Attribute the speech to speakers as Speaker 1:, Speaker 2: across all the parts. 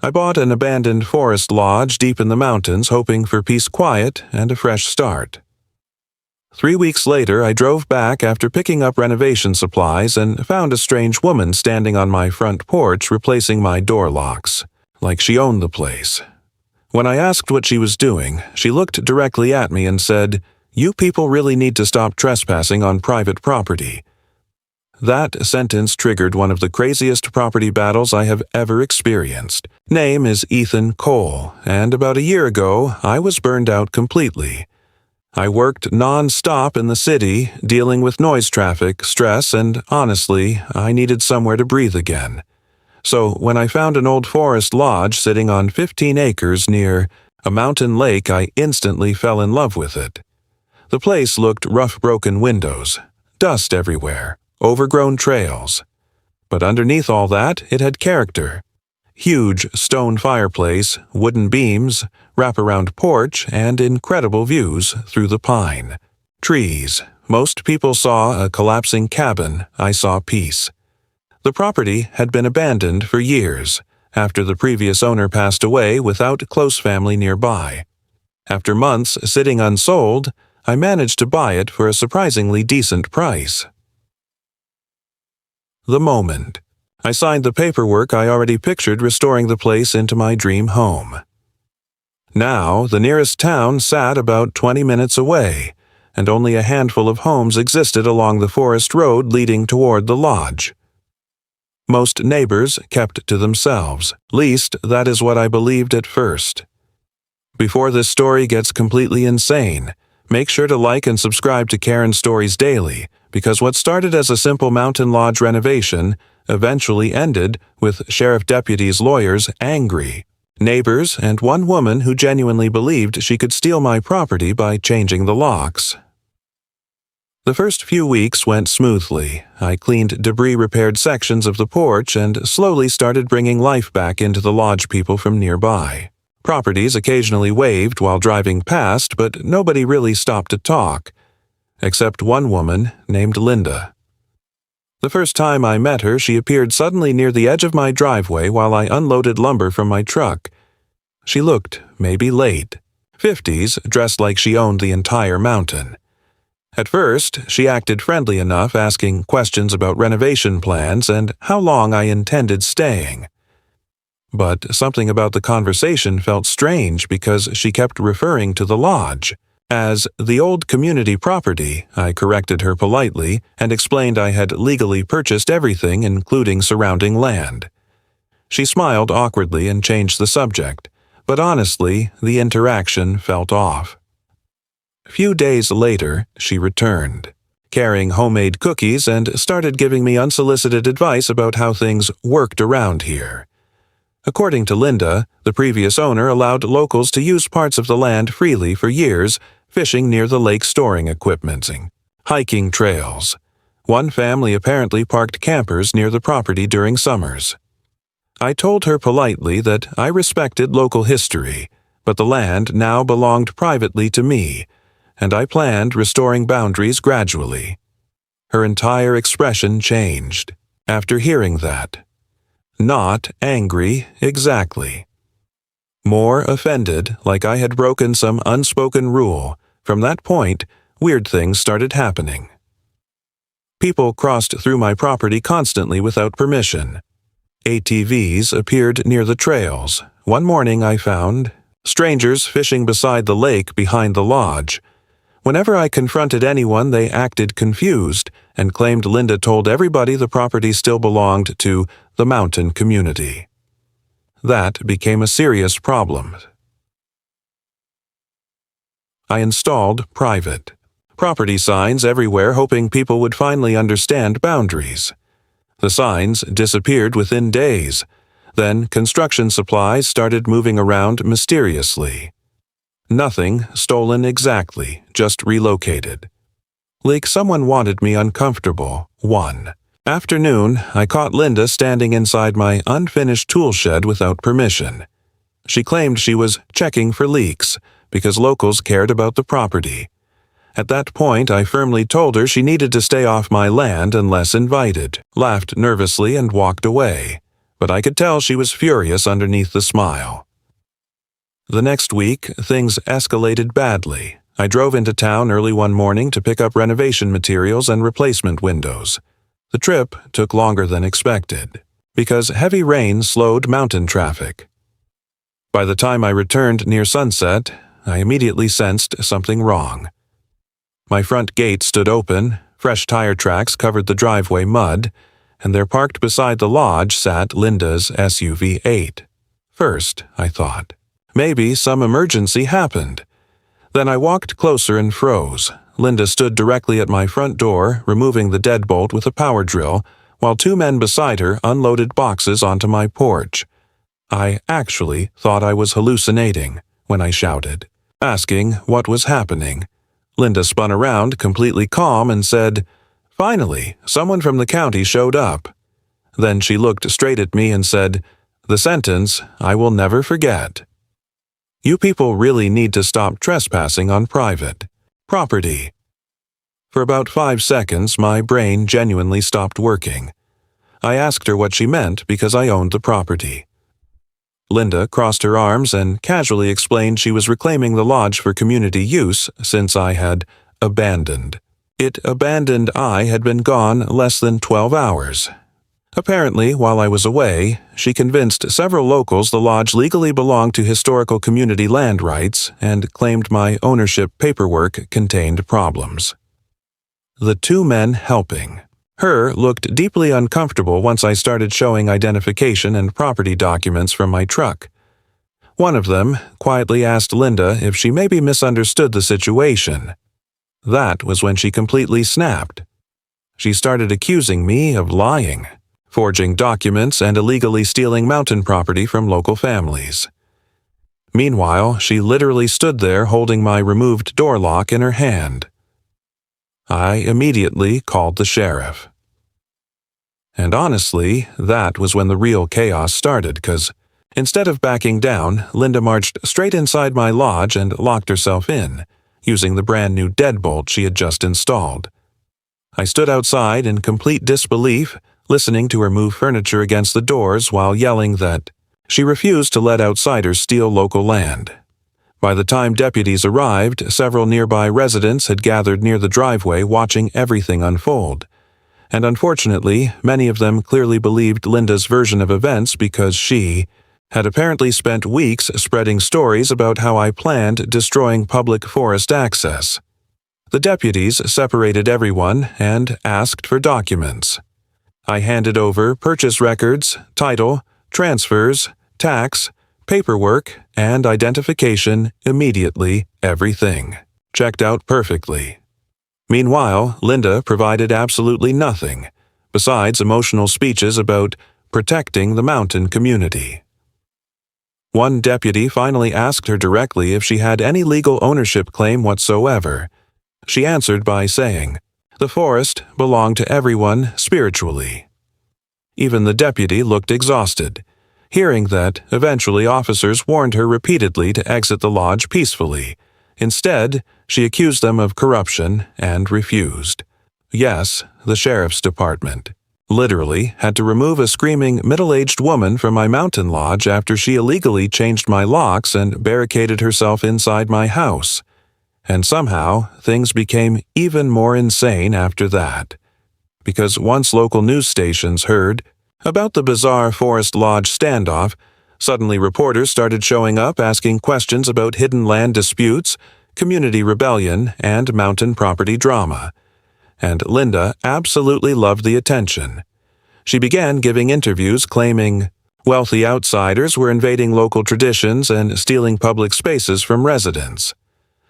Speaker 1: I bought an abandoned forest lodge deep in the mountains, hoping for peace, quiet, and a fresh start. 3 weeks later, I drove back after picking up renovation supplies and found a strange woman standing on my front porch replacing my door locks, like she owned the place. When I asked what she was doing, she looked directly at me and said, "You people really need to stop trespassing on private property." That sentence triggered one of the craziest property battles I have ever experienced. Name is Ethan Cole, and about a year ago, I was burned out completely. I worked non-stop in the city, dealing with noise traffic, stress, and honestly, I needed somewhere to breathe again. So when I found an old forest lodge sitting on 15 acres near a mountain lake, I instantly fell in love with it. The place looked rough, broken windows, dust everywhere, overgrown trails. But underneath all that, it had character. Huge stone fireplace, wooden beams, wraparound porch, and incredible views through the pine. Trees. Most people saw a collapsing cabin. I saw peace. The property had been abandoned for years, after the previous owner passed away without close family nearby. After months sitting unsold, I managed to buy it for a surprisingly decent price. The moment. I signed the paperwork I already pictured restoring the place into my dream home. Now, the nearest town sat about 20 minutes away, and only a handful of homes existed along the forest road leading toward the lodge. Most neighbors kept to themselves. Least, that is what I believed at first. Before this story gets completely insane, make sure to like and subscribe to Karen's Stories Daily, because what started as a simple mountain lodge renovation eventually ended with sheriff deputies' lawyers angry, neighbors, and one woman who genuinely believed she could steal my property by changing the locks. The first few weeks went smoothly. I cleaned debris-repaired sections of the porch and slowly started bringing life back into the lodge people from nearby. Properties occasionally waved while driving past, but nobody really stopped to talk, except one woman named Linda. The first time I met her, she appeared suddenly near the edge of my driveway while I unloaded lumber from my truck. She looked maybe late, 50s, dressed like she owned the entire mountain. At first, she acted friendly enough, asking questions about renovation plans and how long I intended staying. But something about the conversation felt strange because she kept referring to the lodge as the old community property. I corrected her politely and explained I had legally purchased everything, including surrounding land. She smiled awkwardly and changed the subject, but honestly, the interaction felt off. A few days later, she returned, carrying homemade cookies, and started giving me unsolicited advice about how things worked around here. According to Linda, the previous owner allowed locals to use parts of the land freely for years, fishing near the lake, storing equipment, hiking trails. One family apparently parked campers near the property during summers. I told her politely that I respected local history, but the land now belonged privately to me, and I planned restoring boundaries gradually. Her entire expression changed after hearing that. Not angry, exactly. More offended, like I had broken some unspoken rule. From that point, weird things started happening. People crossed through my property constantly without permission. ATVs appeared near the trails. One morning I found strangers fishing beside the lake behind the lodge. Whenever I confronted anyone, they acted confused and claimed Linda told everybody the property still belonged to the mountain community. That became a serious problem. I installed private property signs everywhere, hoping people would finally understand boundaries. The signs disappeared within days. Then construction supplies started moving around mysteriously. Nothing stolen exactly, just relocated. Like someone wanted me uncomfortable. One afternoon, I caught Linda standing inside my unfinished tool shed without permission. She claimed she was checking for leaks because locals cared about the property. At that point, I firmly told her she needed to stay off my land unless invited, laughed nervously, and walked away. but I could tell she was furious underneath the smile. The next week, things escalated badly. I drove into town early one morning to pick up renovation materials and replacement windows. The trip took longer than expected, because heavy rain slowed mountain traffic. By the time I returned near sunset, I immediately sensed something wrong. My front gate stood open, fresh tire tracks covered the driveway mud, and there parked beside the lodge sat Linda's SUV 8. First, I thought, maybe some emergency happened. Then I walked closer and froze. Linda stood directly at my front door, removing the deadbolt with a power drill, while two men beside her unloaded boxes onto my porch. I actually thought I was hallucinating when I shouted, asking what was happening. Linda spun around, completely calm, and said, "Finally, someone from the county showed up." Then she looked straight at me and said, the sentence I will never forget. "You people really need to stop trespassing on private property." For about 5 seconds, my brain genuinely stopped working. I asked her what she meant because I owned the property. Linda crossed her arms and casually explained she was reclaiming the lodge for community use since I had abandoned. I had been gone less than 12 hours. Apparently, while I was away, she convinced several locals the lodge legally belonged to historical community land rights and claimed my ownership paperwork contained problems. The two men helping her looked deeply uncomfortable once I started showing identification and property documents from my truck. One of them quietly asked Linda if she maybe misunderstood the situation. That was when she completely snapped. She started accusing me of lying, forging documents, and illegally stealing mountain property from local families. Meanwhile, she literally stood there holding my removed door lock in her hand. I immediately called the sheriff. And honestly, that was when the real chaos started, because instead of backing down, Linda marched straight inside my lodge and locked herself in, using the brand new deadbolt she had just installed. I stood outside in complete disbelief, listening to her move furniture against the doors while yelling that she refused to let outsiders steal local land. By the time deputies arrived, several nearby residents had gathered near the driveway watching everything unfold. And unfortunately, many of them clearly believed Linda's version of events because she had apparently spent weeks spreading stories about how I planned destroying public forest access. The deputies separated everyone and asked for documents. I handed over purchase records, title, transfers, tax, paperwork, and identification immediately, everything checked out perfectly. Meanwhile, Linda provided absolutely nothing, besides emotional speeches about protecting the mountain community. One deputy finally asked her directly if she had any legal ownership claim whatsoever. She answered by saying, "The forest belonged to everyone spiritually." Even the deputy looked exhausted. Hearing that, eventually officers warned her repeatedly to exit the lodge peacefully. Instead, she accused them of corruption and refused. Yes, the sheriff's department literally had to remove a screaming middle-aged woman from my mountain lodge after she illegally changed my locks and barricaded herself inside my house. And somehow, things became even more insane after that. Because once local news stations heard about the bizarre Forest Lodge standoff, suddenly reporters started showing up asking questions about hidden land disputes, community rebellion, and mountain property drama. And Linda absolutely loved the attention. She began giving interviews claiming wealthy outsiders were invading local traditions and stealing public spaces from residents.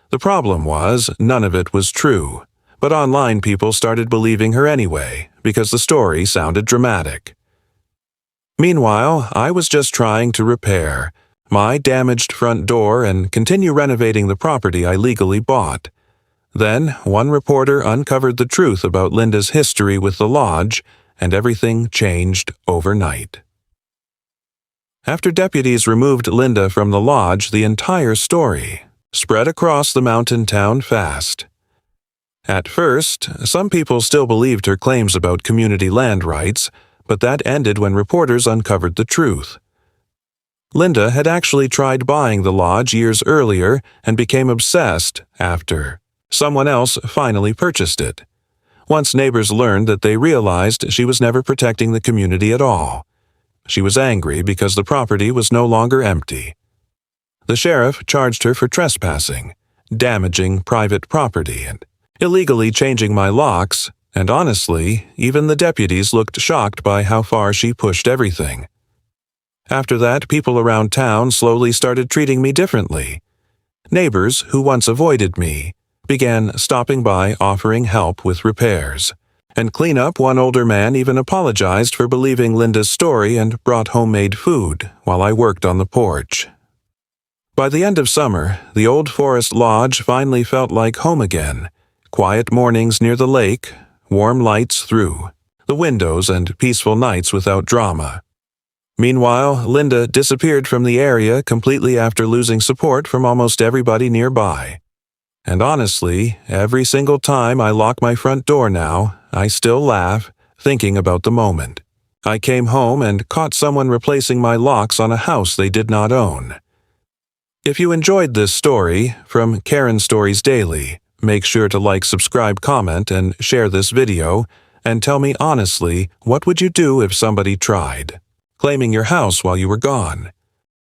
Speaker 1: The problem was, none of it was true, but online people started believing her anyway, because the story sounded dramatic. Meanwhile, I was just trying to repair my damaged front door and continue renovating the property I legally bought. Then, one reporter uncovered the truth about Linda's history with the lodge, and everything changed overnight. After deputies removed Linda from the lodge, the entire story spread across the mountain town fast. At first, some people still believed her claims about community land rights, but that ended when reporters uncovered the truth. Linda had actually tried buying the lodge years earlier and became obsessed after someone else finally purchased it. Once neighbors learned that, they realized she was never protecting the community at all. She was angry because the property was no longer empty. The sheriff charged her for trespassing, damaging private property, and illegally changing my locks, and honestly, even the deputies looked shocked by how far she pushed everything. After that, people around town slowly started treating me differently. Neighbors who once avoided me began stopping by offering help with repairs. And cleanup, one older man even apologized for believing Linda's story and brought homemade food while I worked on the porch. By the end of summer, the old forest lodge finally felt like home again. Quiet mornings near the lake, warm lights through the windows, and peaceful nights without drama. Meanwhile, Linda disappeared from the area completely after losing support from almost everybody nearby. And honestly, every single time I lock my front door now, I still laugh, thinking about the moment I came home and caught someone replacing my locks on a house they did not own. If you enjoyed this story from Karen Stories Daily, make sure to like, subscribe, comment, and share this video, and tell me honestly, what would you do if somebody tried claiming your house while you were gone?